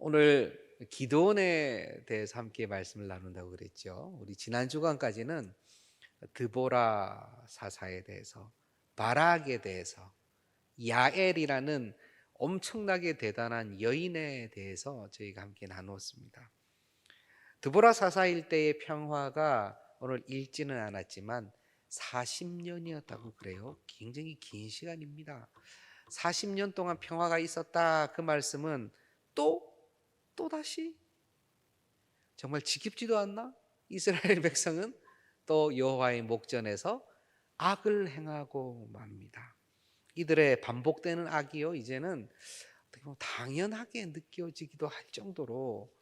오늘 기도원에 대해서 함께 말씀을 나눈다고 그랬죠. 우리 지난 주간까지는 드보라 사사에 대해서, 바락에 대해서, 야엘이라는 엄청나게 대단한 여인에 대해서 저희가 함께 나누었습니다. 드보라 사사일 때의 평화가 오늘 읽지는 않았지만 40년이었다고 그래요. 굉장히 긴 시간입니다. 40년 동안 평화가 있었다, 그 말씀은 또다시 정말 지겹지도 않나? 이스라엘 백성은 또 여호와의 목전에서 악을 행하고 맙니다. 이들의 반복되는 악이요, 이제는 어떻게 보면 당연하게 느껴지기도 할 정도로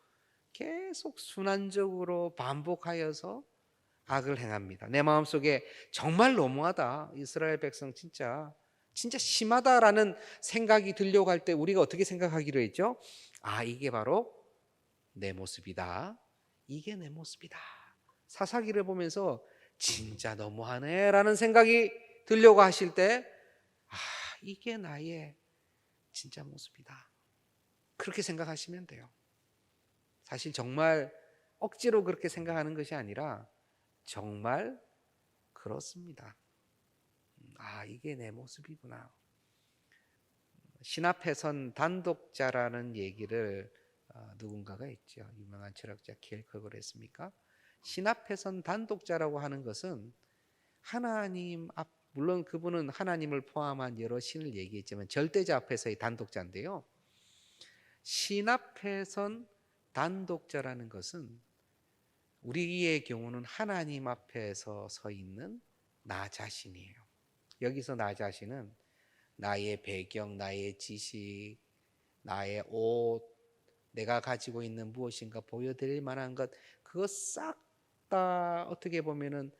계속 순환적으로 반복하여서 악을 행합니다. 내 마음속에 정말 너무하다, 이스라엘 백성 진짜 심하다라는 생각이 들려고 할 때 우리가 어떻게 생각하기로 했죠? 이게 바로 내 모습이다. 이게 내 모습이다. 사사기를 보면서 진짜 너무하네 라는 생각이 들려고 하실 때, 이게 나의 진짜 모습이다, 그렇게 생각하시면 돼요. 사실 정말 억지로 그렇게 생각하는 것이 아니라 정말 그렇습니다. 이게 내 모습이구나. 신 앞에 선 단독자라는 얘기를 누군가가 했죠. 유명한 철학자 킬커그가 했습니까? 신 앞에 선 단독자라고 하는 것은 하나님 앞, 물론 그분은 하나님을 포함한 여러 신을 얘기했지만 절대자 앞에서의 단독자인데요. 신 앞에 선 단독자라는 것은 우리의 경우는 하나님 앞에서 서 있는 나 자신이에요. 여기서 나 자신은 나의 배경, 나의 지식, 나의 옷, 내가 가지고 있는 무엇인가 보여드릴 만한 것, 그거 싹 다 어떻게 보면은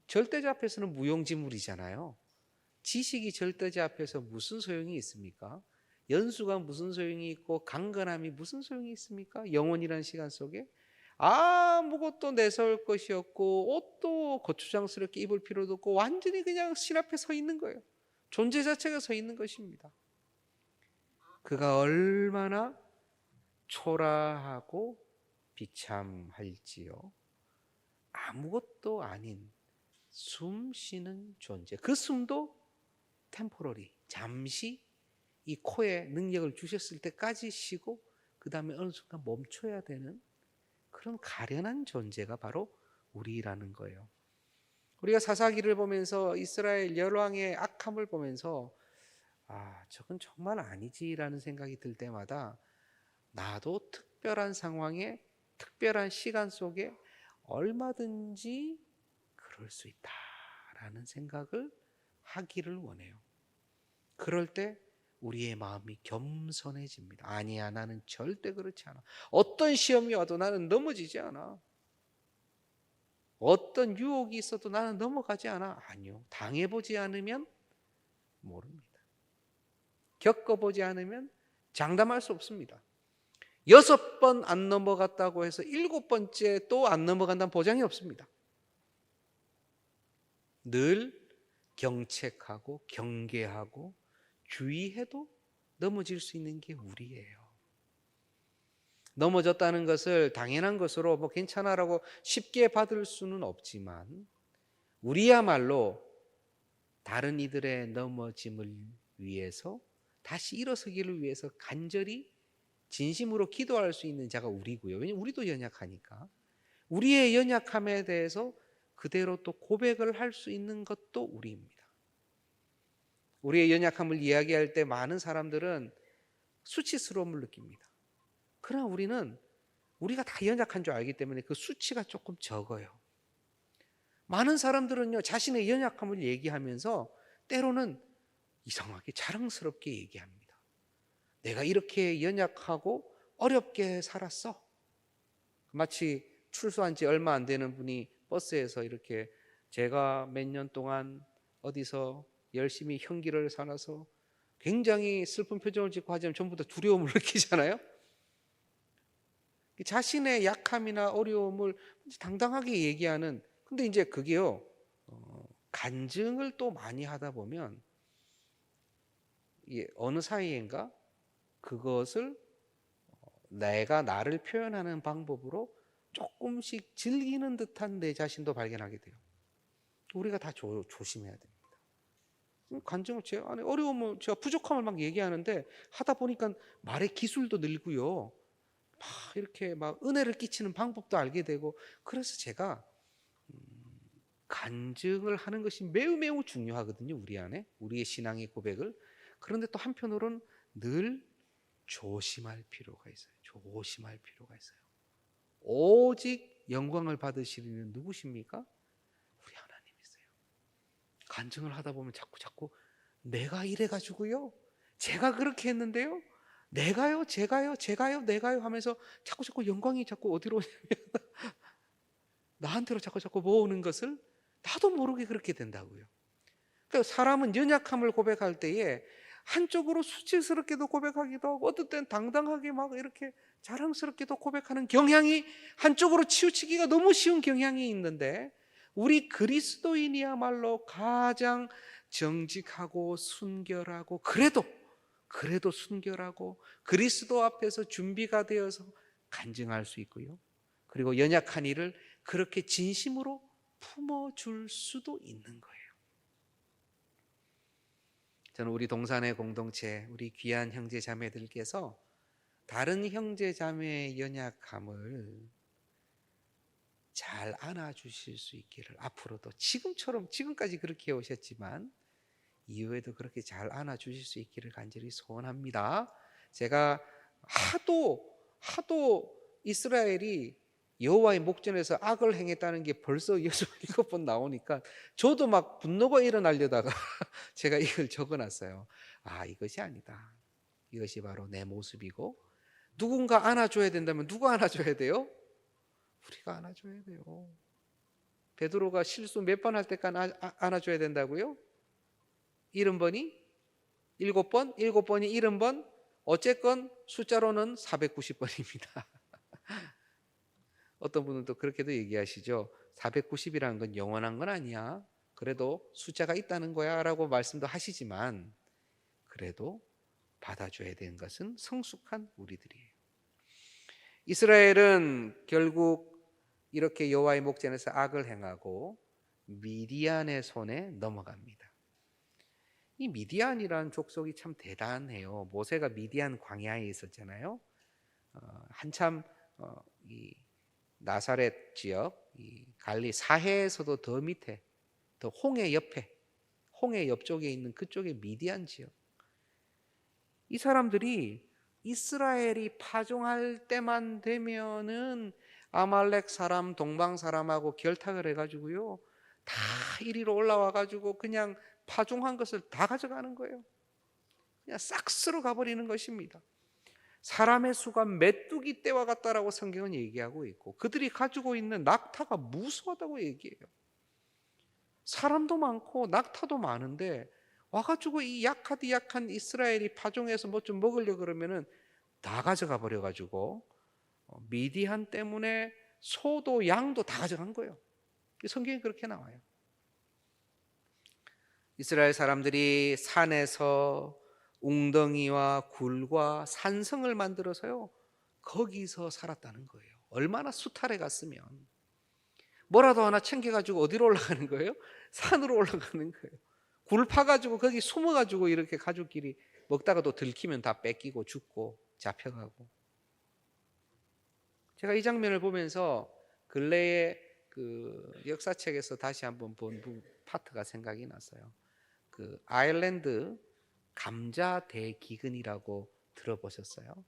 절대자 앞에서는 무용지물이잖아요. 지식이 절대자 앞에서 무슨 소용이 있습니까? 연수가 무슨 소용이 있고 강건함이 무슨 소용이 있습니까? 영원이라는 시간 속에 아무것도 내세울 것이 없고 옷도 거추장스럽게 입을 필요도 없고 완전히 그냥 신 앞에 서 있는 거예요. 존재 자체가 서 있는 것입니다. 그가 얼마나 초라하고 비참할지요. 아무것도 아닌 숨 쉬는 존재. 그 숨도 템포러리, 잠시 이 코에 능력을 주셨을 때까지 쉬고 그 다음에 어느 순간 멈춰야 되는 그런 가련한 존재가 바로 우리라는 거예요. 우리가 사사기를 보면서 이스라엘 열왕의 악함을 보면서 저건 정말 아니지라는 생각이 들 때마다 나도 특별한 상황에 특별한 시간 속에 얼마든지 그럴 수 있다라는 생각을 하기를 원해요. 그럴 때 우리의 마음이 겸손해집니다. 아니야, 나는 절대 그렇지 않아. 어떤 시험이 와도 나는 넘어지지 않아. 어떤 유혹이 있어도 나는 넘어가지 않아. 아니요, 당해보지 않으면 모릅니다. 겪어보지 않으면 장담할 수 없습니다. 6번 안 넘어갔다고 해서 7번째 또 안 넘어간다는 보장이 없습니다. 늘 경책하고 경계하고 주의해도 넘어질 수 있는 게 우리예요. 넘어졌다는 것을 당연한 것으로 괜찮아라고 쉽게 받을 수는 없지만 우리야말로 다른 이들의 넘어짐을 위해서 다시 일어서기를 위해서 간절히 진심으로 기도할 수 있는 자가 우리고요. 왜냐하면 우리도 연약하니까. 우리의 연약함에 대해서 그대로 또 고백을 할 수 있는 것도 우리입니다. 우리의 연약함을 이야기할 때 많은 사람들은 수치스러움을 느낍니다. 그러나 우리는 우리가 다 연약한 줄 알기 때문에 그 수치가 조금 적어요. 많은 사람들은요, 자신의 연약함을 얘기하면서 때로는 이상하게 자랑스럽게 얘기합니다. 내가 이렇게 연약하고 어렵게 살았어. 마치 출소한 지 얼마 안 되는 분이 버스에서 이렇게 제가 몇 년 동안 어디서 열심히 형기를 살아서 굉장히 슬픈 표정을 짓고 하지만 전부 다 두려움을 느끼잖아요. 자신의 약함이나 어려움을 당당하게 얘기하는, 근데 이제 그게요, 간증을 또 많이 하다 보면 어느 사이인가 그것을 내가 나를 표현하는 방법으로 조금씩 즐기는 듯한 내 자신도 발견하게 돼요. 우리가 다 조심해야 됩니다. 간증을 제 안에 어려움을 제가 부족함을 막 얘기하는데 하다 보니까 말의 기술도 늘고요. 막 이렇게 막 은혜를 끼치는 방법도 알게 되고 그래서 제가 간증을 하는 것이 매우 매우 중요하거든요. 우리 안에 우리의 신앙의 고백을. 그런데 또 한편으로는 늘 조심할 필요가 있어요. 조심할 필요가 있어요. 오직 영광을 받으시는 누구십니까? 우리 하나님이세요. 간증을 하다 보면 자꾸 내가 이래가지고요, 제가 그렇게 했는데요, 내가요, 제가요 하면서 자꾸 영광이 자꾸 어디로 오냐면 나한테로 자꾸 모으는 것을 나도 모르게 그렇게 된다고요. 그러니까 사람은 연약함을 고백할 때에 한쪽으로 수치스럽게도 고백하기도 하고 어떨 땐 당당하게 막 이렇게 자랑스럽게도 고백하는 경향이 한쪽으로 치우치기가 너무 쉬운 경향이 있는데 우리 그리스도인이야말로 가장 정직하고 순결하고 그래도 순결하고 그리스도 앞에서 준비가 되어서 간증할 수 있고요. 그리고 연약한 이를 그렇게 진심으로 품어줄 수도 있는 거예요. 저는 우리 동산의 공동체, 우리 귀한 형제 자매들께서 다른 형제 자매의 연약함을 잘 안아주실 수 있기를 앞으로도 지금까지 그렇게 오셨지만 이후에도 그렇게 잘 안아주실 수 있기를 간절히 소원합니다. 제가 하도 이스라엘이 여호와의 목전에서 악을 행했다는 게 벌써 7번 나오니까 저도 막 분노가 일어나려다가 제가 이걸 적어놨어요. 이것이 아니다. 이것이 바로 내 모습이고 누군가 안아줘야 된다면 누가 안아줘야 돼요? 우리가 안아줘야 돼요. 베드로가 실수 몇 번 할 때까지 안아줘야 된다고요? 70번이? 7번? 7번이 70번? 어쨌건 숫자로는 490번입니다. 어떤 분은 또 그렇게도 얘기하시죠. 490이라는 건 영원한 건 아니야. 그래도 숫자가 있다는 거야 라고 말씀도 하시지만 그래도 받아줘야 되는 것은 성숙한 우리들이에요. 이스라엘은 결국 이렇게 여호와의 목전에서 악을 행하고 미디안의 손에 넘어갑니다. 이 미디안이라는 족속이 참 대단해요. 모세가 미디안 광야에 있었잖아요. 한참 이 나사렛 지역, 이 갈리 사해에서도 더 밑에, 더 홍해 옆에, 홍해 옆쪽에 있는 그쪽에 미디안 지역. 이 사람들이 이스라엘이 파종할 때만 되면은 아말렉 사람, 동방 사람하고 결탁을 해가지고요, 다 이리로 올라와가지고 그냥 파종한 것을 다 가져가는 거예요. 그냥 싹 쓸어 가버리는 것입니다. 사람의 수가 메뚜기 떼와 같다라고 성경은 얘기하고 있고 그들이 가지고 있는 낙타가 무수하다고 얘기해요. 사람도 많고 낙타도 많은데 와가지고 이 약한 이스라엘이 파종해서 뭐 좀 먹으려고 그러면은 다 가져가 버려가지고 미디안 때문에 소도 양도 다 가져간 거예요. 성경이 그렇게 나와요. 이스라엘 사람들이 산에서 웅덩이와 굴과 산성을 만들어서요 거기서 살았다는 거예요. 얼마나 수탈해 갔으면 뭐라도 하나 챙겨가지고 어디로 올라가는 거예요? 산으로 올라가는 거예요. 굴 파가지고 거기 숨어가지고 이렇게 가족끼리 먹다가 또 들키면 다 뺏기고 죽고 잡혀가고. 제가 이 장면을 보면서 근래에 그 역사책에서 다시 한번 본 파트가 생각이 났어요. 그 아일랜드 감자 대기근이라고 들어보셨어요?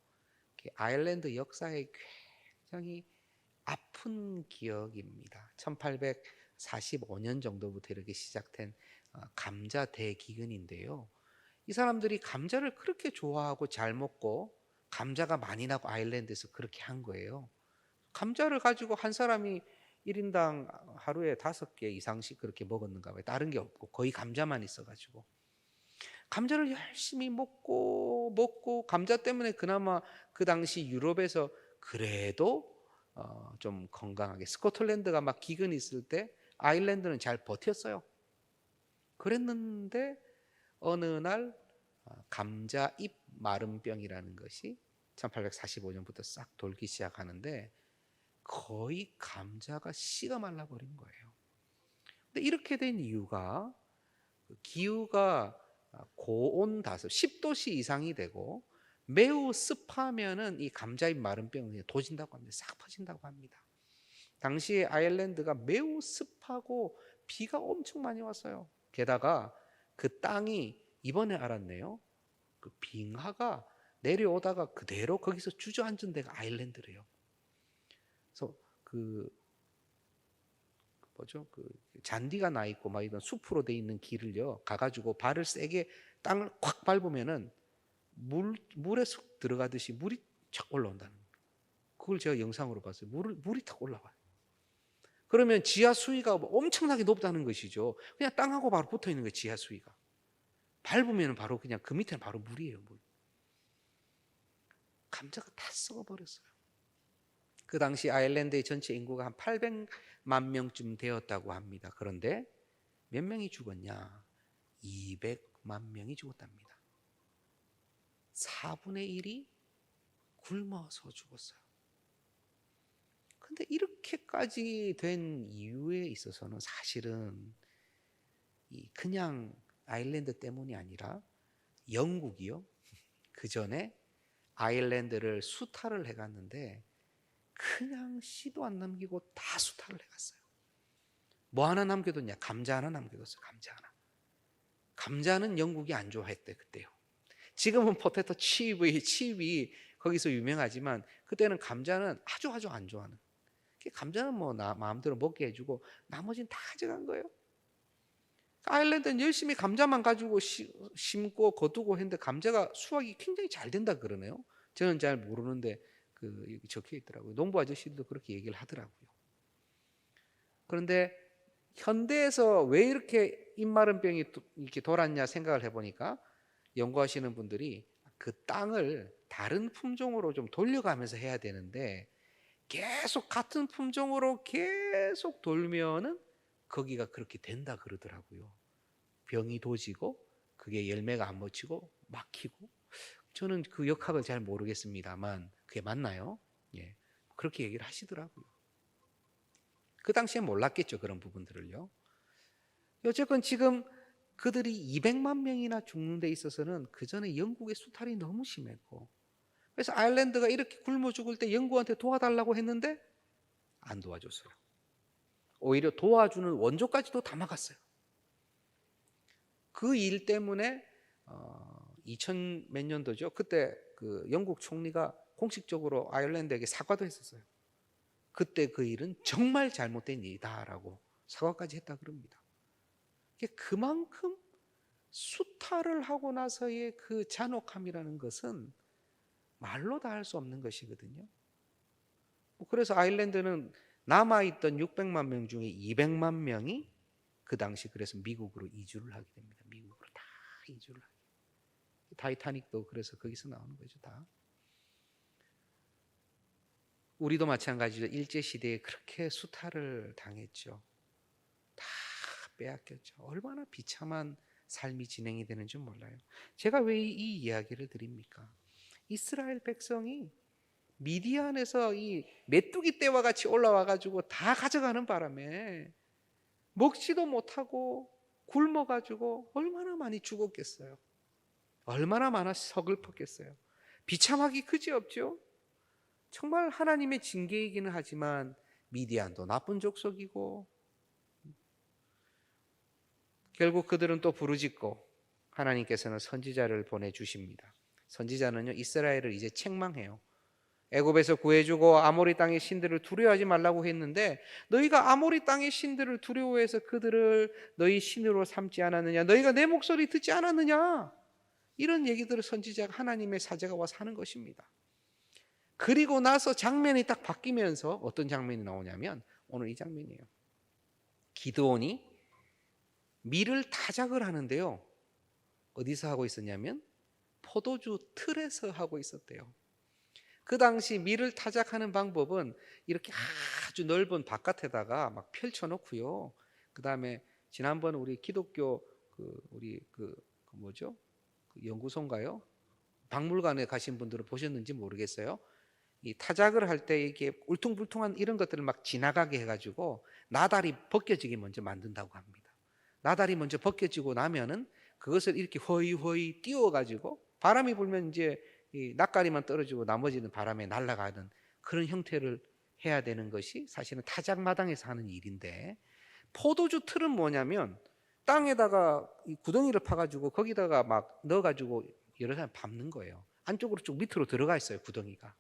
아일랜드 역사에 굉장히 아픈 기억입니다. 1845년 정도부터 이렇게 시작된 감자 대기근인데요. 이 사람들이 감자를 그렇게 좋아하고 잘 먹고 감자가 많이 나고 아일랜드에서 그렇게 한 거예요. 감자를 가지고 한 사람이 1인당 하루에 5개 이상씩 그렇게 먹었는가 봐요. 다른 게 없고 거의 감자만 있어가지고 감자를 열심히 먹고 감자 때문에 그나마 그 당시 유럽에서 그래도 좀 건강하게 스코틀랜드가 막 기근이 있을 때 아일랜드는 잘 버텼어요. 그랬는데 어느 날 감자 잎 마름병이라는 것이 1845년부터 싹 돌기 시작하는데 거의 감자가 씨가 말라버린 거예요. 근데 이렇게 된 이유가 기후가 고온 다습 10도씨 이상이 되고 매우 습하면은 이 감자잎 마른 병이 도진다고 합니다. 싹 퍼진다고 합니다. 당시 아일랜드가 매우 습하고 비가 엄청 많이 왔어요. 게다가 그 땅이 이번에 알았네요. 그 빙하가 내려오다가 그대로 거기서 주저앉은 데가 아일랜드래요. 그래서 그 뭐죠? 그 잔디가 나 있고 막 이런 숲으로 돼 있는 길을요 가가지고 발을 세게 땅을 콱 밟으면은 물에 쏙 들어가듯이 물이 쫙 올라온다는 거예요. 그걸 제가 영상으로 봤어요. 물이 탁 올라와요. 그러면 지하 수위가 엄청나게 높다는 것이죠. 그냥 땅하고 바로 붙어 있는 거예요. 지하 수위가 밟으면 바로 그냥 그 밑에는 바로 물이에요. 물. 감자가 다 썩어버렸어요. 그 당시 아일랜드의 전체 인구가 한 800만 명쯤 되었다고 합니다. 그런데 몇 명이 죽었냐? 200만 명이 죽었답니다. 4분의 1이 굶어서 죽었어요. 근데 이렇게까지 된 이유에 있어서는 사실은 그냥 아일랜드 때문이 아니라 영국이요. 그 전에 아일랜드를 수탈을 해갔는데 그냥 씨도 안 남기고 다 수탈을 해갔어요. 뭐 하나 남겨뒀냐? 감자 하나 남겨뒀어요. 감자 하나. 감자는 영국이 안 좋아했대 그때요. 지금은 포테토 칩이 거기서 유명하지만 그때는 감자는 아주 안 좋아하는. 감자는 뭐 마음대로 먹게 해주고 나머지는 다 가져간 거예요. 아일랜드는 열심히 감자만 가지고 심고 거두고 했는데 감자가 수확이 굉장히 잘 된다 그러네요. 저는 잘 모르는데 여기 적혀 있더라고요. 농부 아저씨들도 그렇게 얘기를 하더라고요. 그런데 현대에서 왜 이렇게 입마른 병이 이렇게 돌았냐 생각을 해보니까 연구하시는 분들이 그 땅을 다른 품종으로 좀 돌려가면서 해야 되는데 계속 같은 품종으로 계속 돌면은 거기가 그렇게 된다 그러더라고요. 병이 도지고 그게 열매가 안 맺히고 막히고. 저는 그 역학을 잘 모르겠습니다만 그게 맞나요? 예, 그렇게 얘기를 하시더라고요. 그 당시에 몰랐겠죠, 그런 부분들을요. 어쨌건 지금 그들이 200만 명이나 죽는 데 있어서는 그 전에 영국의 수탈이 너무 심했고, 그래서 아일랜드가 이렇게 굶어 죽을 때 영국한테 도와달라고 했는데 안 도와줬어요. 오히려 도와주는 원조까지도 다 막았어요. 그 일 때문에 2000 몇 년도죠. 그때 그 영국 총리가 공식적으로 아일랜드에게 사과도 했었어요. 그때 그 일은 정말 잘못된 일이다라고 사과까지 했다 그럽니다. 그만큼 수탈을 하고 나서의 그 잔혹함이라는 것은 말로 다 할 수 없는 것이거든요. 그래서 아일랜드는 남아있던 600만 명 중에 200만 명이 그 당시 그래서 미국으로 이주를 하게 됩니다. 미국으로 다 이주를 하게. 타이타닉도 그래서 거기서 나오는 거죠. 다. 우리도 마찬가지로 일제시대에 그렇게 수탈을 당했죠. 다 빼앗겼죠. 얼마나 비참한 삶이 진행이 되는지 몰라요. 제가 왜 이 이야기를 드립니까? 이스라엘 백성이 미디안에서 이 메뚜기 떼와 같이 올라와 가지고 다 가져가는 바람에 먹지도 못하고 굶어 가지고 얼마나 많이 죽었겠어요. 얼마나 많아 서글펐겠어요. 비참하기 그지없죠. 정말 하나님의 징계이기는 하지만 미디안도 나쁜 족속이고 결국 그들은 또 부르짖고 하나님께서는 선지자를 보내주십니다. 선지자는요 이스라엘을 이제 책망해요. 애굽에서 구해주고 아모리 땅의 신들을 두려워하지 말라고 했는데 너희가 아모리 땅의 신들을 두려워해서 그들을 너희 신으로 삼지 않았느냐? 너희가 내 목소리 듣지 않았느냐? 이런 얘기들을 선지자가 하나님의 사자가 와서 하는 것입니다. 그리고 나서 장면이 딱 바뀌면서 어떤 장면이 나오냐면 오늘 이 장면이에요. 기드온이 밀을 타작을 하는데요. 어디서 하고 있었냐면 포도주 틀에서 하고 있었대요. 그 당시 밀을 타작하는 방법은 이렇게 아주 넓은 바깥에다가 막 펼쳐놓고요. 그 다음에 지난번 우리 기독교 그 뭐죠? 그 연구소인가요? 박물관에 가신 분들은 보셨는지 모르겠어요. 이 타작을 할 때 이게 울퉁불퉁한 이런 것들을 막 지나가게 해가지고 나달이 벗겨지게 먼저 만든다고 합니다. 나달이 먼저 벗겨지고 나면은 그것을 이렇게 허이허이 띄워가지고 바람이 불면 이제 이 낯가리만 떨어지고 나머지는 바람에 날아가는 그런 형태를 해야 되는 것이 사실은 타작마당에서 하는 일인데, 포도주 틀은 뭐냐면 땅에다가 이 구덩이를 파가지고 거기다가 막 넣어가지고 여러 사람 밟는 거예요. 안쪽으로 쭉 밑으로 들어가 있어요, 구덩이가.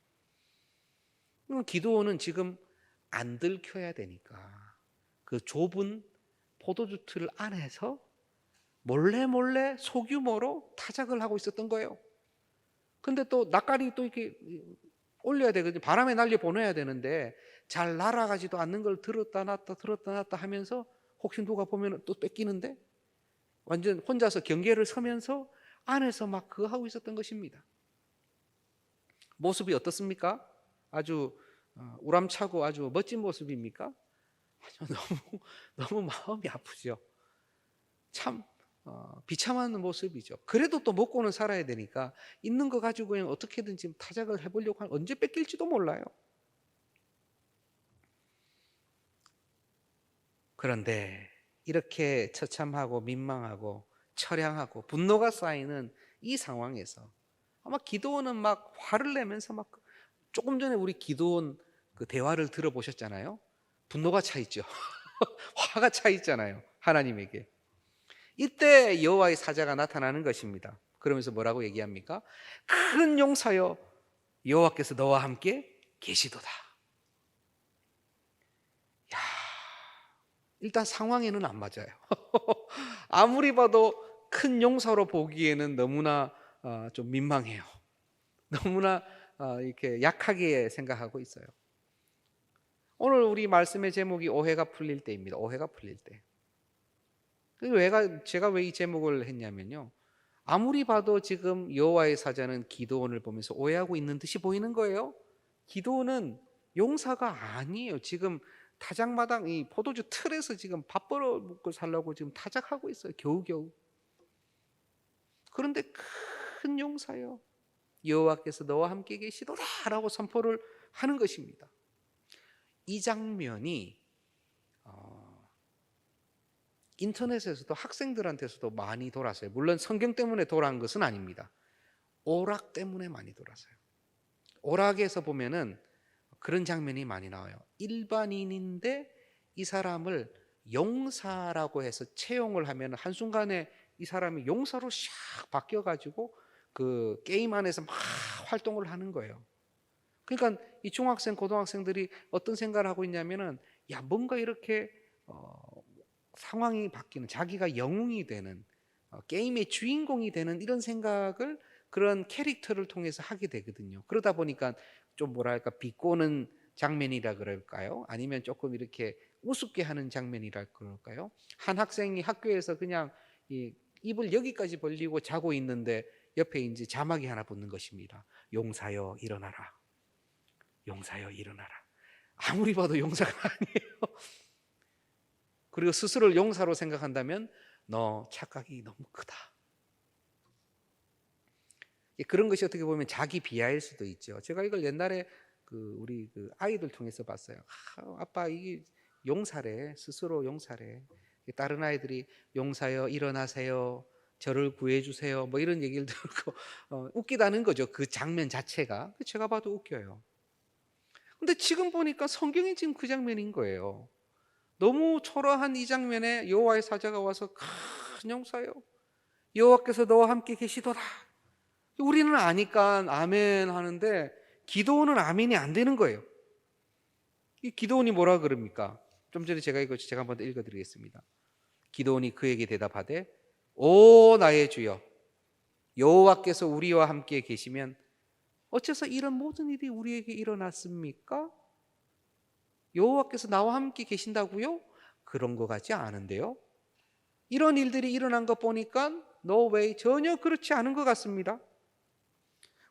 기도원은 지금 안 들켜야 되니까 그 좁은 포도주 틀 안에서 몰래 몰래 소규모로 타작을 하고 있었던 거예요. 근데 또 낯가리 또 이렇게 올려야 되거든요. 바람에 날려 보내야 되는데 잘 날아가지도 않는 걸 들었다 놨다 하면서 혹시 누가 보면 또 뺏기는데 완전 혼자서 경계를 서면서 안에서 막 그거 하고 있었던 것입니다. 모습이 어떻습니까? 아주 우람차고 아주 멋진 모습입니까? 아주 너무 마음이 아프죠. 참 비참한 모습이죠. 그래도 또 먹고는 살아야 되니까 있는 거 가지고 그냥 어떻게든 지금 타작을 해보려고 하면 언제 뺏길지도 몰라요. 그런데 이렇게 처참하고 민망하고 처량하고 분노가 쌓이는 이 상황에서 아마 기드온은 막 화를 내면서 막, 조금 전에 우리 기드온 그 대화를 들어보셨잖아요. 분노가 차 있죠. 화가 차 있잖아요, 하나님에게. 이때 여호와의 사자가 나타나는 것입니다. 그러면서 뭐라고 얘기합니까? 큰 용사여, 여호와께서 너와 함께 계시도다. 야, 일단 상황에는 안 맞아요. 아무리 봐도 큰 용사로 보기에는 너무나 좀 민망해요. 너무나 이렇게 약하게 생각하고 있어요. 오늘 우리 말씀의 제목이 오해가 풀릴 때입니다. 오해가 풀릴 때. 제가 왜 이 제목을 했냐면요, 아무리 봐도 지금 여호와의 사자는 기드온을 보면서 오해하고 있는 듯이 보이는 거예요. 기드온은 용사가 아니에요. 지금 타작마당 이 포도주 틀에서 지금 밥 벌어 먹고 살려고 지금 타작하고 있어요, 겨우겨우. 그런데 큰 용사요, 여호와께서 너와 함께 계시도다라고 선포를 하는 것입니다. 이 장면이 인터넷에서도 학생들한테서도 많이 돌았어요. 물론 성경 때문에 돌아온 것은 아닙니다. 오락 때문에 많이 돌았어요. 오락에서 보면은 그런 장면이 많이 나와요. 일반인인데 이 사람을 용사라고 해서 채용을 하면 한순간에 이 사람이 용사로 샥 바뀌어가지고 그 게임 안에서 막 활동을 하는 거예요. 그러니까 이 중학생, 고등학생들이 어떤 생각을 하고 있냐면은, 야, 뭔가 이렇게 상황이 바뀌는, 자기가 영웅이 되는, 게임의 주인공이 되는 이런 생각을 그런 캐릭터를 통해서 하게 되거든요. 그러다 보니까 좀 뭐랄까 비꼬는 장면이라 그럴까요? 아니면 조금 이렇게 우습게 하는 장면이라 그럴까요? 한 학생이 학교에서 그냥 입을 여기까지 벌리고 자고 있는데 옆에 이제 자막이 하나 붙는 것입니다. 용사여 일어나라. 용사여 일어나라. 아무리 봐도 용사가 아니에요. 그리고 스스로를 용사로 생각한다면 너 착각이 너무 크다. 그런 것이 어떻게 보면 자기 비하일 수도 있죠. 제가 이걸 옛날에 우리 아이들 통해서 봤어요. 아빠 이게 용사래, 스스로 용사래. 다른 아이들이 용사여 일어나세요, 저를 구해주세요, 뭐 이런 얘기를 듣고 웃기다는 거죠. 그 장면 자체가 제가 봐도 웃겨요. 근데 지금 보니까 성경이 지금 그 장면인 거예요. 너무 초라한 이 장면에 여호와의 사자가 와서 큰 용사여, 여호와께서 너와 함께 계시도다. 우리는 아니까 아멘 하는데 기드온은 아멘이 안 되는 거예요. 이 기드온이 뭐라 그럽니까? 좀 전에 제가 한번 읽어드리겠습니다. 기드온이 그에게 대답하되, 오 나의 주여, 여호와께서 우리와 함께 계시면 어째서 이런 모든 일이 우리에게 일어났습니까? 여호와께서 나와 함께 계신다고요? 그런 것 같지 않은데요. 이런 일들이 일어난 것 보니까 no way, 전혀 그렇지 않은 것 같습니다.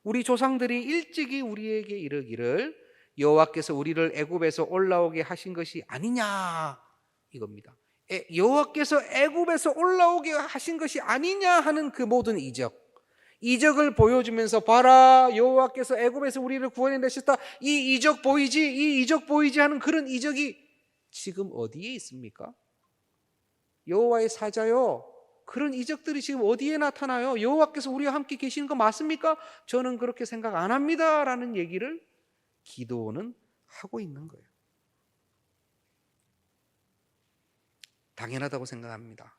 우리 조상들이 일찍이 우리에게 이르기를 여호와께서 우리를 애굽에서 올라오게 하신 것이 아니냐 이겁니다. 여호와께서 애굽에서 올라오게 하신 것이 아니냐 하는 그 모든 이적, 이적을 보여주면서 봐라 여호와께서 애굽에서 우리를 구원해내셨다. 이 이적 보이지? 이 이적 보이지? 하는 그런 이적이 지금 어디에 있습니까? 여호와의 사자요, 그런 이적들이 지금 어디에 나타나요? 여호와께서 우리와 함께 계시는 거 맞습니까? 저는 그렇게 생각 안 합니다 라는 얘기를 기드온은 하고 있는 거예요. 당연하다고 생각합니다.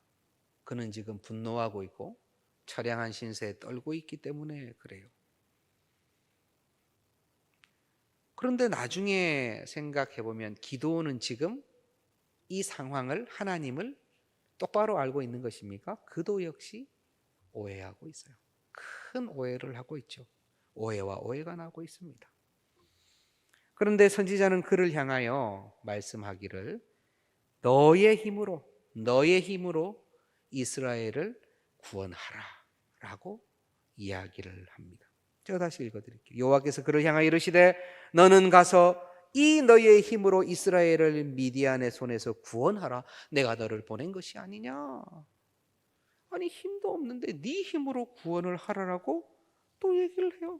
그는 지금 분노하고 있고 처량한 신세에 떨고 있기 때문에 그래요. 그런데 나중에 생각해보면 기드온은 지금 이 상황을, 하나님을 똑바로 알고 있는 것입니까? 그도 역시 오해하고 있어요. 큰 오해를 하고 있죠. 오해와 오해가 나고 있습니다. 그런데 선지자는 그를 향하여 말씀하기를 너의 힘으로 이스라엘을 구원하라 라고 이야기를 합니다. 제가 다시 읽어드릴게요. 여호와께서 그를 향하여 이르시되 너는 가서 이 너의 힘으로 이스라엘을 미디안의 손에서 구원하라. 내가 너를 보낸 것이 아니냐. 아니 힘도 없는데 네 힘으로 구원을 하라라고 또 얘기를 해요.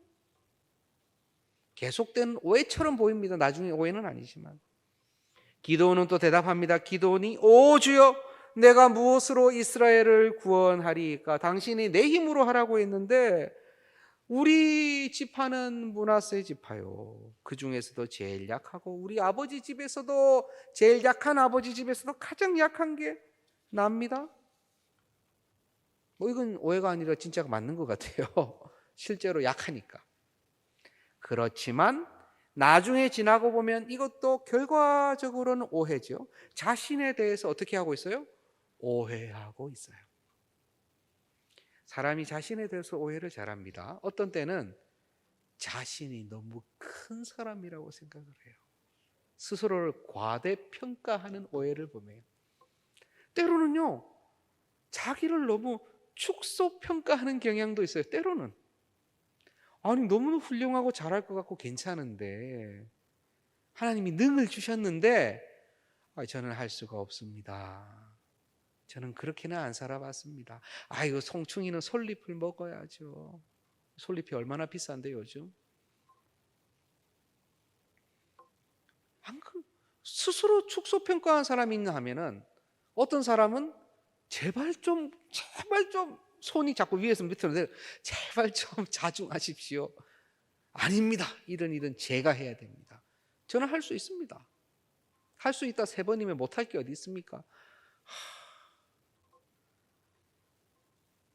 계속된 오해처럼 보입니다. 나중에 오해는 아니지만. 기드온은 또 대답합니다. 기드온이 오 주여 내가 무엇으로 이스라엘을 구원하리까? 당신이 내 힘으로 하라고 했는데 우리 지파는 므낫세 지파요. 그 중에서도 제일 약하고 우리 아버지 집에서도 제일 약한 아버지 집에서도 가장 약한 게 납니다. 뭐 이건 오해가 아니라 진짜 맞는 것 같아요. 실제로 약하니까. 그렇지만 나중에 지나고 보면 이것도 결과적으로는 오해죠. 자신에 대해서 어떻게 하고 있어요? 오해하고 있어요. 사람이 자신에 대해서 오해를 잘합니다. 어떤 때는 자신이 너무 큰 사람이라고 생각을 해요. 스스로를 과대평가하는 오해를 보면 때로는요 자기를 너무 축소평가하는 경향도 있어요. 때로는 아니 너무 훌륭하고 잘할 것 같고 괜찮은데 하나님이 능을 주셨는데 저는 할 수가 없습니다. 저는 그렇게는 안 살아봤습니다. 이거 송충이는 솔잎을 먹어야죠. 솔잎이 얼마나 비싼데 요즘. 스스로 축소평가한 사람이 있나 하면은 어떤 사람은 제발 좀 손이 자꾸 위에서 밑으로 내려 제발 좀 자중하십시오. 아닙니다. 이런 일은 제가 해야 됩니다. 저는 할 수 있습니다. 할 수 있다 3번이면 못할 게 어디 있습니까?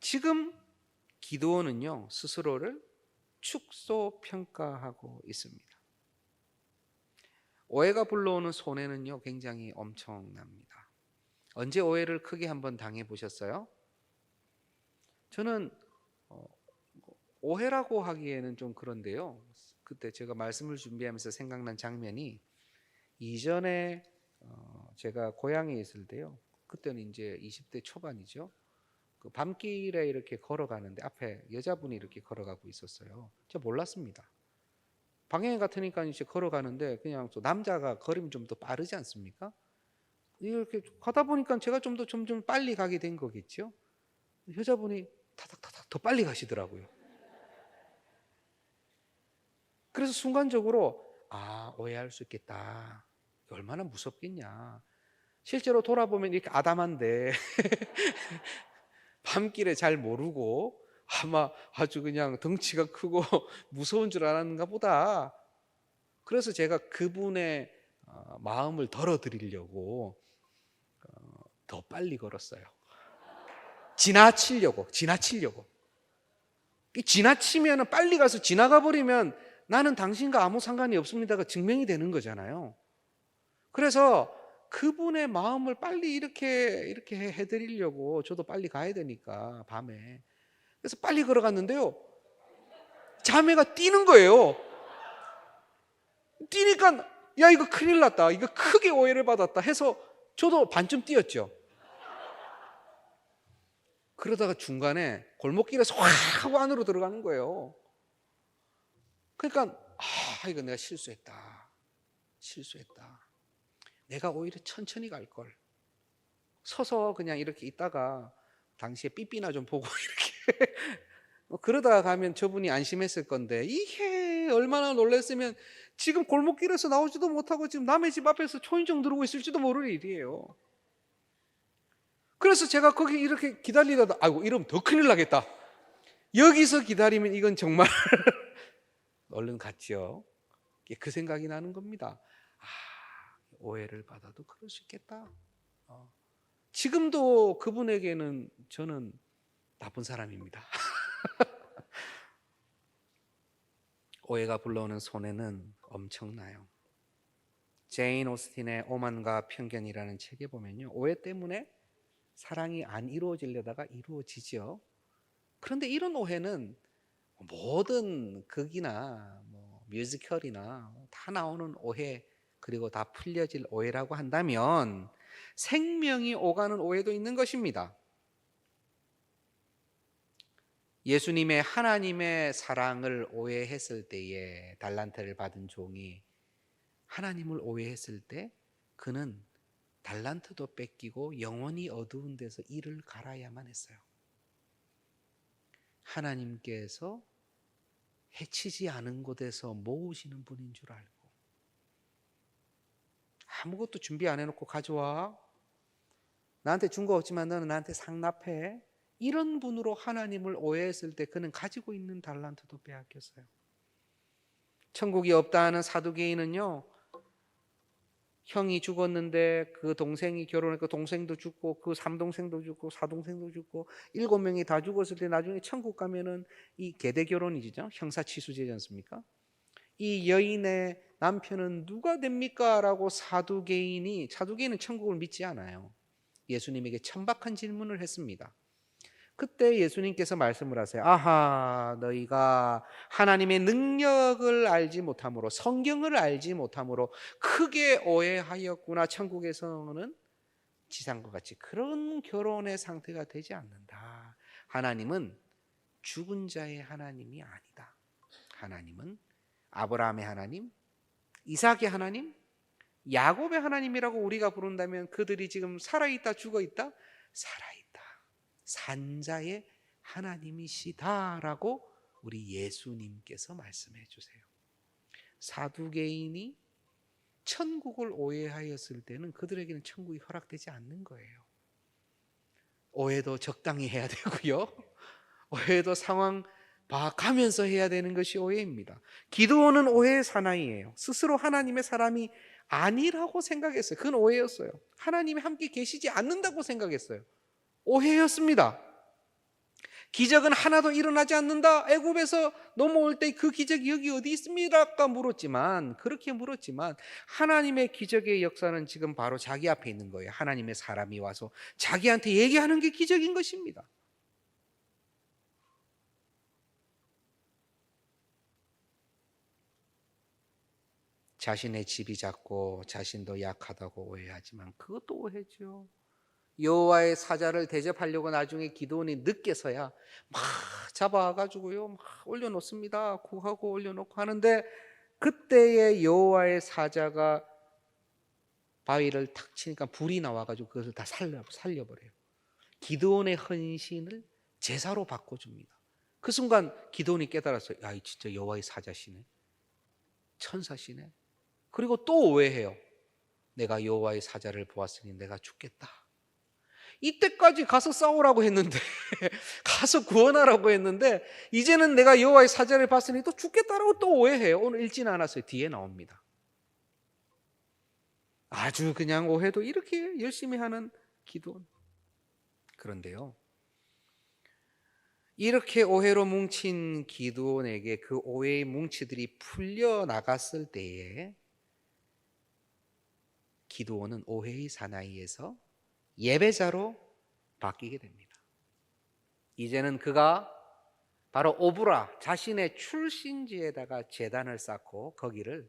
지금 기드온은요 스스로를 축소평가하고 있습니다. 오해가 불러오는 손해는요 굉장히 엄청납니다. 언제 오해를 크게 한번 당해보셨어요? 저는 오해라고 하기에는 좀 그런데요, 그때 제가 말씀을 준비하면서 생각난 장면이 이전에 제가 고향에 있을 때요, 그때는 이제 20대 초반이죠. 그 밤길에 이렇게 걸어가는데 앞에 여자분이 이렇게 걸어가고 있었어요. 제가 몰랐습니다. 방향이 같으니까 이제 걸어가는데 그냥 또 남자가 걸음이 좀 더 빠르지 않습니까? 이렇게 가다 보니까 제가 좀 더 점점 빨리 가게 된 거겠죠. 여자분이 타닥타닥 더 빨리 가시더라고요. 그래서 순간적으로 오해할 수 있겠다. 얼마나 무섭겠냐. 실제로 돌아보면 이렇게 아담한데 밤길에 잘 모르고 아마 아주 그냥 덩치가 크고 무서운 줄 알았는가 보다. 그래서 제가 그분의 마음을 덜어드리려고 더 빨리 걸었어요. 지나치려고. 지나치면 빨리 가서 지나가 버리면 나는 당신과 아무 상관이 없습니다가 증명이 되는 거잖아요. 그래서 그분의 마음을 빨리 이렇게 해드리려고 저도 빨리 가야 되니까 밤에. 그래서 빨리 걸어갔는데요. 자매가 뛰는 거예요. 뛰니까 야 이거 큰일 났다. 이거 크게 오해를 받았다 해서 저도 반쯤 뛰었죠. 그러다가 중간에 골목길에서 확 하고 안으로 들어가는 거예요. 그러니까 이거 내가 실수했다. 내가 오히려 천천히 갈 걸. 서서 그냥 이렇게 있다가 당시에 삐삐나 좀 보고 이렇게 그러다가 가면 저분이 안심했을 건데 이게 얼마나 놀랐으면 지금 골목길에서 나오지도 못하고 지금 남의 집 앞에서 초인종 누르고 있을지도 모를 일이에요. 그래서 제가 거기 이렇게 기다리다가 아이고 이러면 더 큰일 나겠다. 여기서 기다리면 이건 정말 얼른 갔죠. 그 생각이 나는 겁니다. 아, 오해를 받아도 그럴 수 있겠다. 지금도 그분에게는 저는 나쁜 사람입니다. 오해가 불러오는 손해는 엄청나요. 제인 오스틴의 오만과 편견이라는 책에 보면요, 오해 때문에 사랑이 안 이루어지려다가 이루어지죠. 그런데 이런 오해는 모든 극이나 뮤지컬이나 다 나오는 오해, 그리고 다 풀려질 오해라고 한다면 생명이 오가는 오해도 있는 것입니다. 예수님의 하나님의 사랑을 오해했을 때에 달란트를 받은 종이 하나님을 오해했을 때 그는 달란트도 뺏기고 영원히 어두운 데서 이를 갈아야만 했어요. 하나님께서 해치지 않은 곳에서 모으시는 분인 줄 알고 아무것도 준비 안 해놓고 가져와. 나한테 준 거 없지만 너는 나한테 상납해. 이런 분으로 하나님을 오해했을 때 그는 가지고 있는 달란트도 빼앗겼어요. 천국이 없다 하는 사두개인은요, 형이 죽었는데 그 동생이 결혼했고 동생도 죽고 그 삼동생도 죽고 사동생도 죽고 7명이 다 죽었을 때 나중에 천국 가면은 이 계대 결혼이죠. 형사치수제지 않습니까? 이 여인의 남편은 누가 됩니까? 라고 사두개인은 천국을 믿지 않아요. 예수님에게 천박한 질문을 했습니다. 그때 예수님께서 말씀을 하세요. 아하, 너희가 하나님의 능력을 알지 못함으로, 성경을 알지 못함으로 크게 오해하였구나. 천국에서는 지상과 같이 그런 결혼의 상태가 되지 않는다. 하나님은 죽은 자의 하나님이 아니다. 하나님은 아브라함의 하나님, 이삭의 하나님, 야곱의 하나님이라고 우리가 부른다면 그들이 지금 살아있다, 죽어있다? 살아있다. 산자의 하나님이시다라고 우리 예수님께서 말씀해 주세요. 사두개인이 천국을 오해하였을 때는 그들에게는 천국이 허락되지 않는 거예요. 오해도 적당히 해야 되고요. 오해도 상황 봐가면서 해야 되는 것이 오해입니다. 기드온은 오해의 사나이예요. 스스로 하나님의 사람이 아니라고 생각했어요. 그건 오해였어요. 하나님이 함께 계시지 않는다고 생각했어요. 오해였습니다. 기적은 하나도 일어나지 않는다. 애굽에서 넘어올 때 그 기적이 여기 어디 있습니까? 그렇게 물었지만 하나님의 기적의 역사는 지금 바로 자기 앞에 있는 거예요. 하나님의 사람이 와서 자기한테 얘기하는 게 기적인 것입니다. 자신의 집이 작고 자신도 약하다고 오해하지만 그것도 오해죠. 여호와의 사자를 대접하려고 나중에 기드온이 늦게서야 막 잡아가지고요 막 올려놓습니다. 쿡하고 올려놓고 하는데 그때에 여호와의 사자가 바위를 탁 치니까 불이 나와가지고 그것을 다 살려버려요. 기드온의 헌신을 제사로 바꿔줍니다. 그 순간 기드온이 깨달았어요. 야, 진짜 여호와의 사자시네, 천사시네. 그리고 또 오해해요. 내가 여호와의 사자를 보았으니 내가 죽겠다. 이때까지 가서 싸우라고 했는데 가서 구원하라고 했는데 이제는 내가 여호와의 사자를 봤으니 또 죽겠다라고 또 오해해요. 오늘 읽지는 않았어요. 뒤에 나옵니다. 아주 그냥 오해도 이렇게 열심히 하는 기도원. 그런데요, 이렇게 오해로 뭉친 기드온에게 그 오해의 뭉치들이 풀려나갔을 때에 기드온은 오해의 사나이에서 예배자로 바뀌게 됩니다. 이제는 그가 바로 오브라, 자신의 출신지에다가 제단을 쌓고 거기를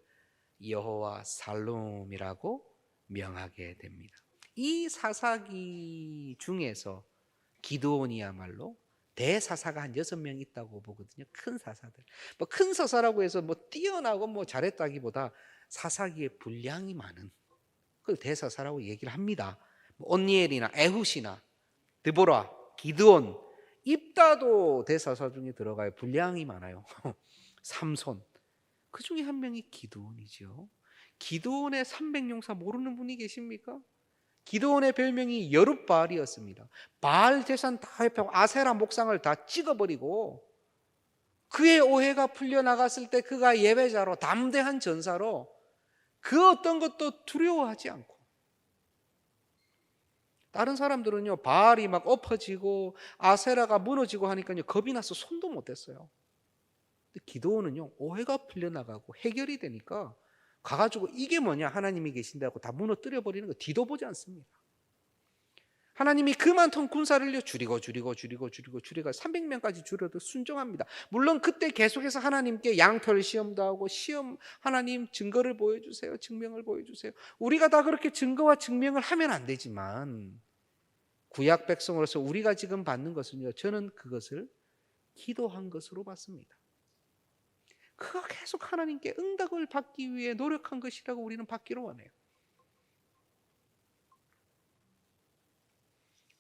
여호와 살룸이라고 명하게 됩니다. 이 사사기 중에서 기드온이야말로 대사사가 한 6명 있다고 보거든요. 큰 사사들. 큰 사사라고 해서 뛰어나고 잘했다기보다 사사기에 분량이 많은 그걸 대사사라고 얘기를 합니다. 온니엘이나 에훗이나 드보라, 기드온, 입다도 대사사 중에 들어가요. 분량이 많아요. 삼손. 그 중에 한 명이 기드온이죠. 기드온의 300용사 모르는 분이 계십니까? 기드온의 별명이 여룻바알이었습니다. 바알 제산 다 회피하고 아세라 목상을 다 찍어버리고 그의 오해가 풀려나갔을 때 그가 예배자로 담대한 전사로 그 어떤 것도 두려워하지 않고, 다른 사람들은요 바알이 막 엎어지고 아세라가 무너지고 하니까요 겁이 나서 손도 못 댔어요. 근데 기드온은요 오해가 풀려나가고 해결이 되니까 가가지고 이게 뭐냐 하나님이 계신다고 다 무너뜨려 버리는 거 뒤도 보지 않습니다. 하나님이 그 많던 군사를요 줄이고 300명까지 줄여도 순종합니다. 물론 그때 계속해서 하나님께 양털 시험도 하고 하나님 증거를 보여주세요, 증명을 보여주세요. 우리가 다 그렇게 증거와 증명을 하면 안 되지만 구약 백성으로서 우리가 지금 받는 것은요 저는 그것을 기도한 것으로 봤습니다. 그가 계속 하나님께 응답을 받기 위해 노력한 것이라고 우리는 받기로 원해요.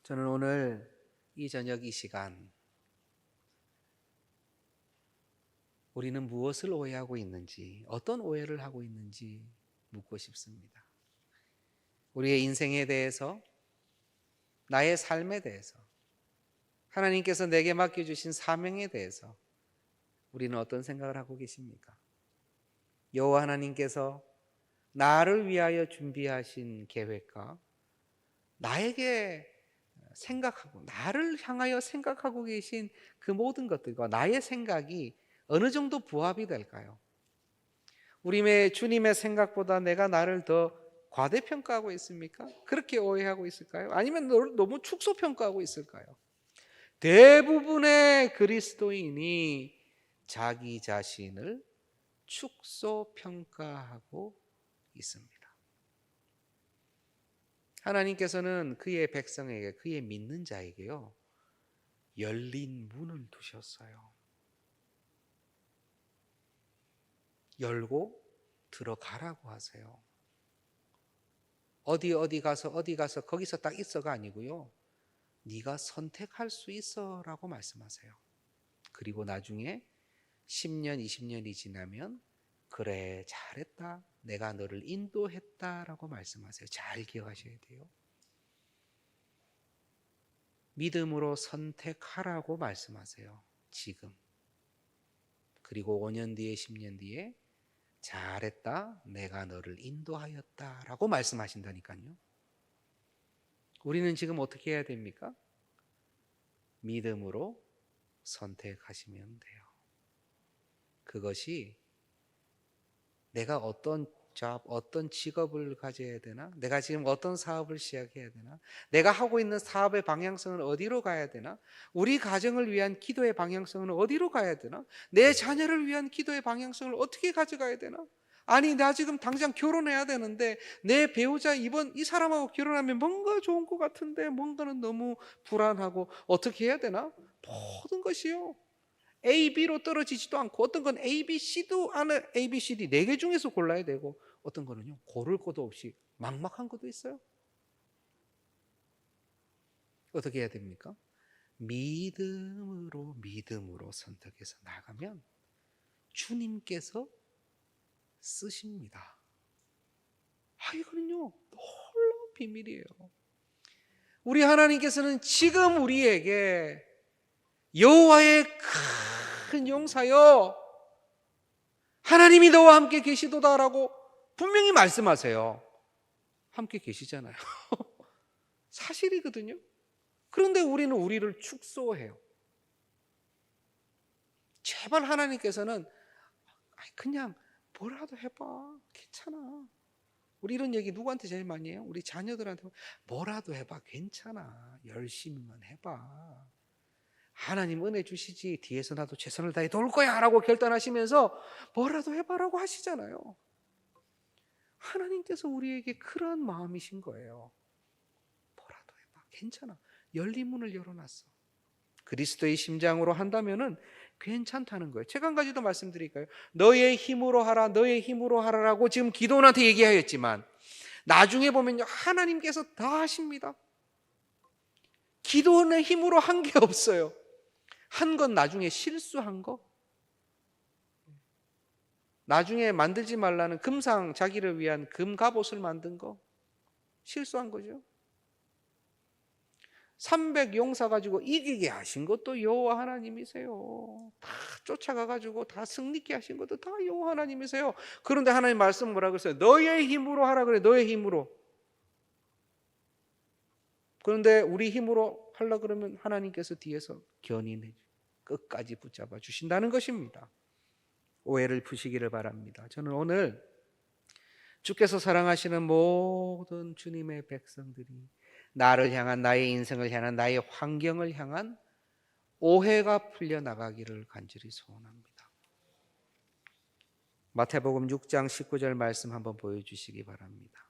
저는 오늘 이 저녁 이 시간 우리는 무엇을 오해하고 있는지, 어떤 오해를 하고 있는지 묻고 싶습니다. 우리의 인생에 대해서, 나의 삶에 대해서, 하나님께서 내게 맡겨주신 사명에 대해서 우리는 어떤 생각을 하고 계십니까? 여호와 하나님께서 나를 위하여 준비하신 계획과 나에게 생각하고 나를 향하여 생각하고 계신 그 모든 것들과 나의 생각이 어느 정도 부합이 될까요? 우리의 주님의 생각보다 내가 나를 더 과대평가하고 있습니까? 그렇게 오해하고 있을까요? 아니면 너무 축소평가하고 있을까요? 대부분의 그리스도인이 자기 자신을 축소평가하고 있습니다. 하나님께서는 그의 백성에게, 그의 믿는 자에게요 열린 문을 두셨어요. 열고 들어가라고 하세요. 어디 가서 거기서 딱 있어가 아니고요 네가 선택할 수 있어라고 말씀하세요. 그리고 나중에 10년 20년이 지나면 그래 잘했다, 내가 너를 인도했다라고 말씀하세요. 잘 기억하셔야 돼요. 믿음으로 선택하라고 말씀하세요. 지금. 그리고 5년 뒤에 10년 뒤에 잘했다, 내가 너를 인도하였다라고 말씀하신다니까요. 우리는 지금 어떻게 해야 됩니까? 믿음으로 선택하시면 돼요. 그것이 내가 어떤 직업을 가져야 되나? 내가 지금 어떤 사업을 시작해야 되나? 내가 하고 있는 사업의 방향성은 어디로 가야 되나? 우리 가정을 위한 기도의 방향성은 어디로 가야 되나? 내 자녀를 위한 기도의 방향성을 어떻게 가져가야 되나? 아니 나 지금 당장 결혼해야 되는데 내 배우자 이 사람하고 결혼하면 뭔가 좋은 것 같은데 뭔가는 너무 불안하고 어떻게 해야 되나? 모든 것이요 A, B로 떨어지지도 않고 어떤 건 A, B, C도 안에 A, B, C, D 4개 중에서 골라야 되고 어떤 거는요 고를 것도 없이 막막한 것도 있어요. 어떻게 해야 됩니까? 믿음으로 선택해서 나가면 주님께서 쓰십니다. 이거는요 놀라운 비밀이에요. 우리 하나님께서는 지금 우리에게 여호와의 큰 용사여 하나님이 너와 함께 계시도다라고 분명히 말씀하세요. 함께 계시잖아요. 사실이거든요. 그런데 우리는 우리를 축소해요. 제발 하나님께서는 그냥 뭐라도 해봐, 괜찮아. 우리 이런 얘기 누구한테 제일 많이 해요? 우리 자녀들한테 뭐라도 해봐, 괜찮아, 열심히만 해봐. 하나님 은혜 주시지 뒤에서 나도 최선을 다해 도울 거야 라고 결단하시면서 뭐라도 해봐라고 하시잖아요. 하나님께서 우리에게 그러한 마음이신 거예요. 뭐라도 해봐, 괜찮아, 열린 문을 열어놨어. 그리스도의 심장으로 한다면은 괜찮다는 거예요. 제가 한 가지 더 말씀드릴까요? 너의 힘으로 하라, 너의 힘으로 하라라고 지금 기도원한테 얘기하였지만 나중에 보면요 하나님께서 다 하십니다. 기도원의 힘으로 한 게 없어요. 한 건 나중에 실수한 거, 나중에 만들지 말라는 금상, 자기를 위한 금 갑옷을 만든 거 실수한 거죠. 300 용사 가지고 이기게 하신 것도 여호와 하나님이세요. 다 쫓아가 가지고 다 승리케 하신 것도 다 여호와 하나님이세요. 그런데 하나님 말씀 뭐라고 그랬어요? 너의 힘으로 하라 그래. 너의 힘으로. 그런데 우리 힘으로 하려 그러면 하나님께서 뒤에서 견인해 끝까지 붙잡아 주신다는 것입니다. 오해를 푸시기를 바랍니다. 저는 오늘 주께서 사랑하시는 모든 주님의 백성들이 나를 향한, 나의 인생을 향한, 나의 환경을 향한 오해가 풀려나가기를 간절히 소원합니다. 마태복음 6장 19절 말씀 한번 보여주시기 바랍니다.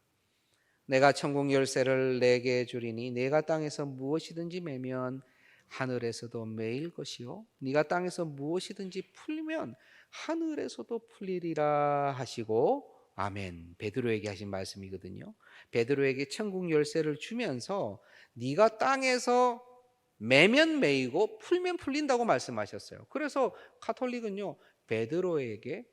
내가 천국 열쇠를 내게 주리니 네가 땅에서 무엇이든지 매면 하늘에서도 매일 것이요 네가 땅에서 무엇이든지 풀면 하늘에서도 풀리리라 하시고, 아멘. 베드로에게 하신 말씀이거든요. 베드로에게 천국 열쇠를 주면서 네가 땅에서 매면 매이고 풀면 풀린다고 말씀하셨어요. 그래서 가톨릭은요, 베드로에게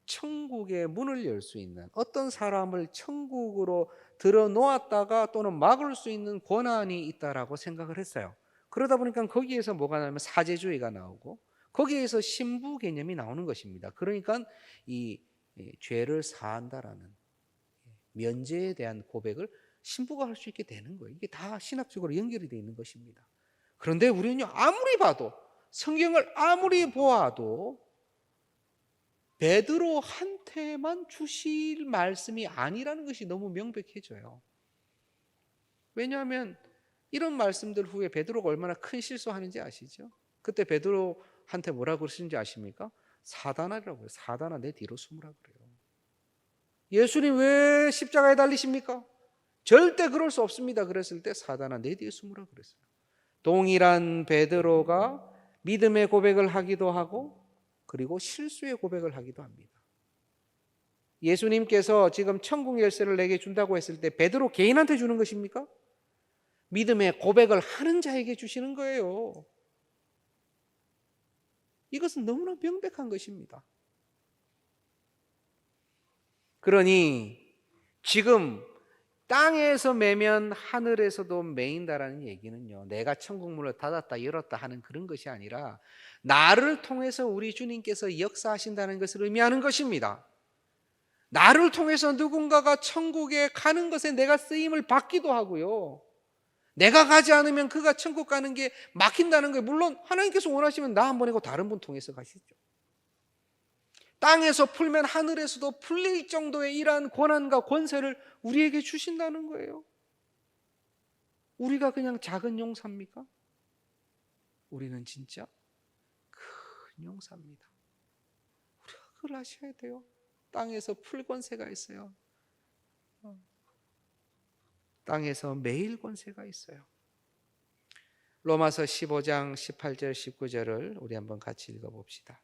천국의 문을 열 수 있는, 어떤 사람을 천국으로 들어 놓았다가 또는 막을 수 있는 권한이 있다라고 생각을 했어요. 그러다 보니까 거기에서 뭐가 나오면 사제주의가 나오고 거기에서 신부 개념이 나오는 것입니다. 그러니까 이 죄를 사한다라는 면죄에 대한 고백을 신부가 할 수 있게 되는 거예요. 이게 다 신학적으로 연결이 되어 있는 것입니다. 그런데 우리는요, 아무리 봐도, 성경을 아무리 보아도 베드로한테만 주실 말씀이 아니라는 것이 너무 명백해져요. 왜냐하면 이런 말씀들 후에 베드로가 얼마나 큰 실수하는지 아시죠? 그때 베드로한테 뭐라고 그러시는지 아십니까? 사단아라고 해요. 사단아, 내 뒤로 숨으라 그래요. 예수님 왜 십자가에 달리십니까? 절대 그럴 수 없습니다. 그랬을 때 사단아, 내 뒤에 숨으라 그랬어요. 동일한 베드로가 믿음의 고백을 하기도 하고 그리고 실수의 고백을 하기도 합니다. 예수님께서 지금 천국 열쇠를 내게 준다고 했을 때 베드로 개인한테 주는 것입니까? 믿음의 고백을 하는 자에게 주시는 거예요. 이것은 너무나 명백한 것입니다. 그러니 지금 땅에서 매면 하늘에서도 매인다라는 얘기는요, 내가 천국문을 닫았다 열었다 하는 그런 것이 아니라 나를 통해서 우리 주님께서 역사하신다는 것을 의미하는 것입니다. 나를 통해서 누군가가 천국에 가는 것에 내가 쓰임을 받기도 하고요, 내가 가지 않으면 그가 천국 가는 게 막힌다는 거예요. 물론 하나님께서 원하시면 나 한 번 보내고 다른 분 통해서 가시죠. 땅에서 풀면 하늘에서도 풀릴 정도의 이러한 권한과 권세를 우리에게 주신다는 거예요. 우리가 그냥 작은 용사입니까? 우리는 진짜 큰 용사입니다. 우리가 그걸 아셔야 돼요. 땅에서 풀 권세가 있어요. 땅에서 매일 권세가 있어요. 로마서 15장 18절 19절을 우리 한번 같이 읽어봅시다.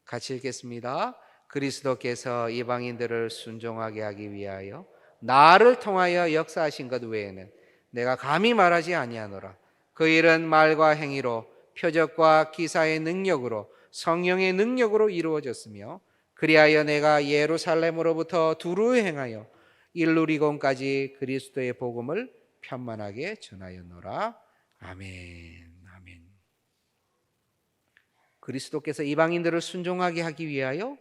같이 읽겠습니다. 그리스도께서 이방인들을 순종하게 하기 위하여 나를 통하여 역사하신 것 외에는 내가 감히 말하지 아니하노라. 그 일은 말과 행위로 표적과 기사의 능력으로 성령의 능력으로 이루어졌으며 그리하여 내가 예루살렘으로부터 두루 행하여 일루리곤까지 그리스도의 복음을 편만하게 전하였노라. 아멘. 아멘. 그리스도께서 이방인들을 순종하게 하기 위하여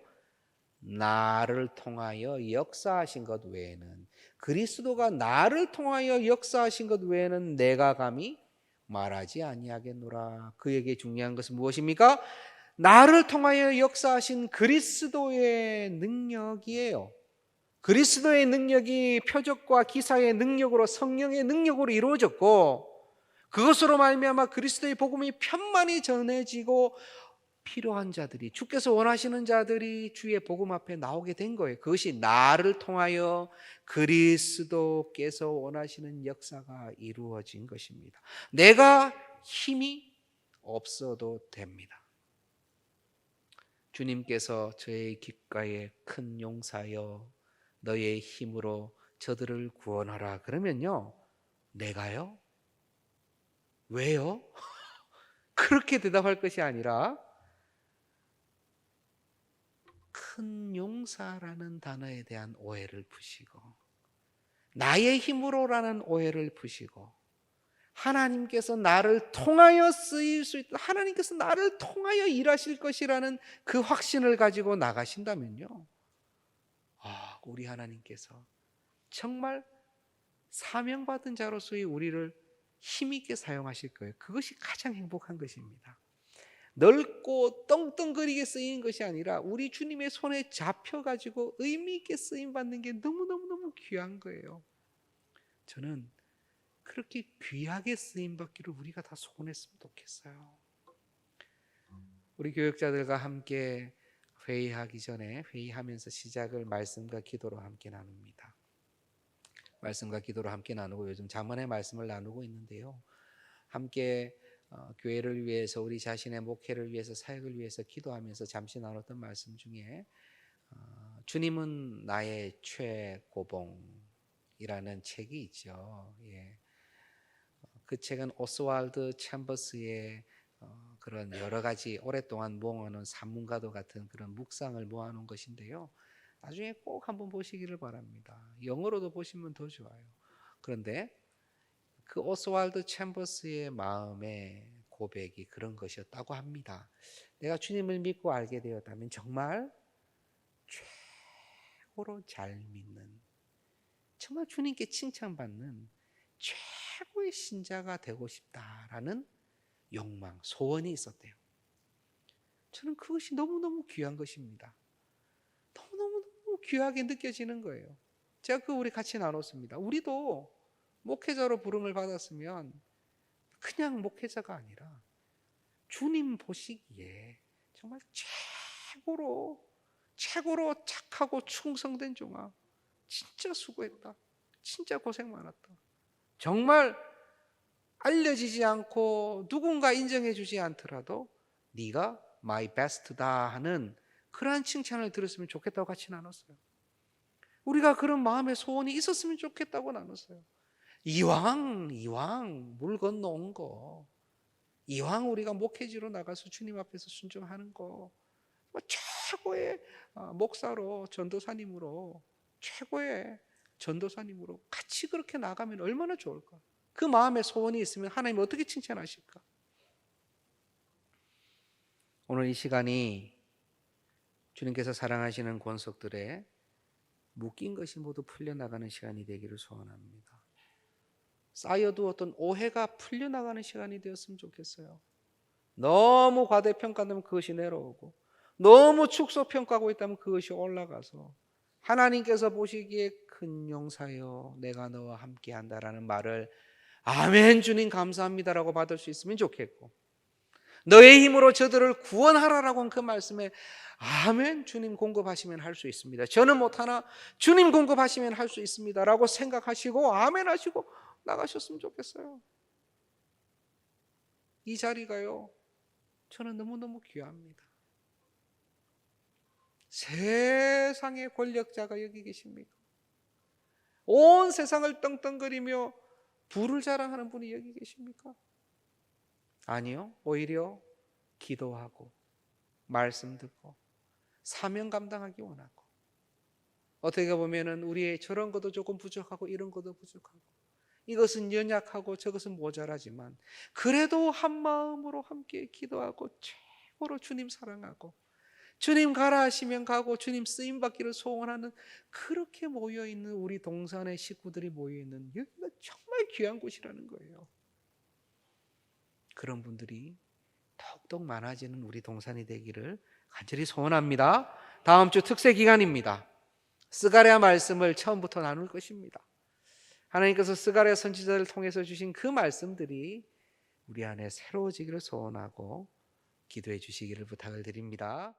나를 통하여 역사하신 것 외에는, 그리스도가 나를 통하여 역사하신 것 외에는 내가 감히 말하지 아니하겠노라. 그에게 중요한 것은 무엇입니까? 나를 통하여 역사하신 그리스도의 능력이에요. 그리스도의 능력이 표적과 기사의 능력으로, 성령의 능력으로 이루어졌고 그것으로 말미암아 그리스도의 복음이 편만히 전해지고 필요한 자들이, 주께서 원하시는 자들이 주의 복음 앞에 나오게 된 거예요. 그것이 나를 통하여 그리스도께서 원하시는 역사가 이루어진 것입니다. 내가 힘이 없어도 됩니다. 주님께서 저의 귓가에 큰 용사여 너의 힘으로 저들을 구원하라 그러면요, 내가요? 왜요? 그렇게 대답할 것이 아니라 큰 용사라는 단어에 대한 오해를 푸시고 나의 힘으로라는 오해를 푸시고 하나님께서 나를 통하여 쓰일 수 있다. 하나님께서 나를 통하여 일하실 것이라는 그 확신을 가지고 나가신다면요. 우리 하나님께서 정말 사명받은 자로서의 우리를 힘있게 사용하실 거예요. 그것이 가장 행복한 것입니다. 넓고 떵떵거리게 쓰이는 것이 아니라 우리 주님의 손에 잡혀가지고 의미 있게 쓰임받는 게 너무너무너무 귀한 거예요. 저는 그렇게 귀하게 쓰임받기를 우리가 다 소원했으면 좋겠어요. 우리 교역자들과 함께 회의하기 전에 회의하면서 시작을 말씀과 기도로 함께 나눕니다. 말씀과 기도로 함께 나누고 요즘 잠언의 말씀을 나누고 있는데요. 함께 교회를 위해서 우리 자신의 목회를 위해서 사역을 위해서 기도하면서 잠시 나눴던 말씀 중에 주님은 나의 최고봉이라는 책이 있죠. 예. 그 책은 오스왈드 챔버스의 그런 여러 가지 오랫동안 모아놓은 산문과도 같은 그런 묵상을 모아놓은 것인데요. 나중에 꼭 한번 보시기를 바랍니다. 영어로도 보시면 더 좋아요. 그런데 그 오스왈드 챔버스의 마음의 고백이 그런 것이었다고 합니다. 내가 주님을 믿고 알게 되었다면 정말 최고로 잘 믿는, 정말 주님께 칭찬받는 최고의 신자가 되고 싶다라는 욕망, 소원이 있었대요. 저는 그것이 너무너무 귀한 것입니다. 너무너무 귀하게 느껴지는 거예요. 제가 우리 같이 나눴습니다. 우리도 목회자로 부름을 받았으면 그냥 목회자가 아니라 주님 보시기에 정말 최고로 착하고 충성된 종아, 진짜 수고했다, 진짜 고생 많았다, 정말 알려지지 않고 누군가 인정해 주지 않더라도 네가 my best다 하는 그러한 칭찬을 들었으면 좋겠다고 같이 나눴어요. 우리가 그런 마음의 소원이 있었으면 좋겠다고 나눴어요. 이왕 물 건너온 거, 이왕 우리가 목회지로 나가서 주님 앞에서 순종하는 거, 최고의 목사로, 전도사님으로, 최고의 전도사님으로 같이 그렇게 나가면 얼마나 좋을까? 그 마음의 소원이 있으면 하나님 어떻게 칭찬하실까? 오늘 이 시간이 주님께서 사랑하시는 권속들의 묶인 것이 모두 풀려나가는 시간이 되기를 소원합니다. 쌓여두었던 오해가 풀려나가는 시간이 되었으면 좋겠어요. 너무 과대평가되면 그것이 내려오고, 너무 축소평가하고 있다면 그것이 올라가서 하나님께서 보시기에 큰 용사여 내가 너와 함께한다라는 말을 아멘 주님 감사합니다라고 받을 수 있으면 좋겠고, 너의 힘으로 저들을 구원하라라고 한 그 말씀에 아멘 주님 공급하시면 할 수 있습니다, 저는 못하나 주님 공급하시면 할 수 있습니다 라고 생각하시고 아멘 하시고 나가셨으면 좋겠어요. 이 자리가요, 저는 너무너무 귀합니다. 세상의 권력자가 여기 계십니까? 온 세상을 떵떵거리며 부를 자랑하는 분이 여기 계십니까? 아니요, 오히려 기도하고 말씀 듣고 사명 감당하기 원하고, 어떻게 보면은 우리의 저런 것도 조금 부족하고 이런 것도 부족하고 이것은 연약하고 저것은 모자라지만 그래도 한 마음으로 함께 기도하고 최고로 주님 사랑하고 주님 가라 하시면 가고 주님 쓰임받기를 소원하는, 그렇게 모여있는 우리 동산의 식구들이 모여있는 여기가 정말 귀한 곳이라는 거예요. 그런 분들이 더욱더 많아지는 우리 동산이 되기를 간절히 소원합니다. 다음 주 특세 기간입니다. 스가랴 말씀을 처음부터 나눌 것입니다. 하나님께서 스가랴 선지자를 통해서 주신 그 말씀들이 우리 안에 새로워지기를 소원하고 기도해 주시기를 부탁을 드립니다.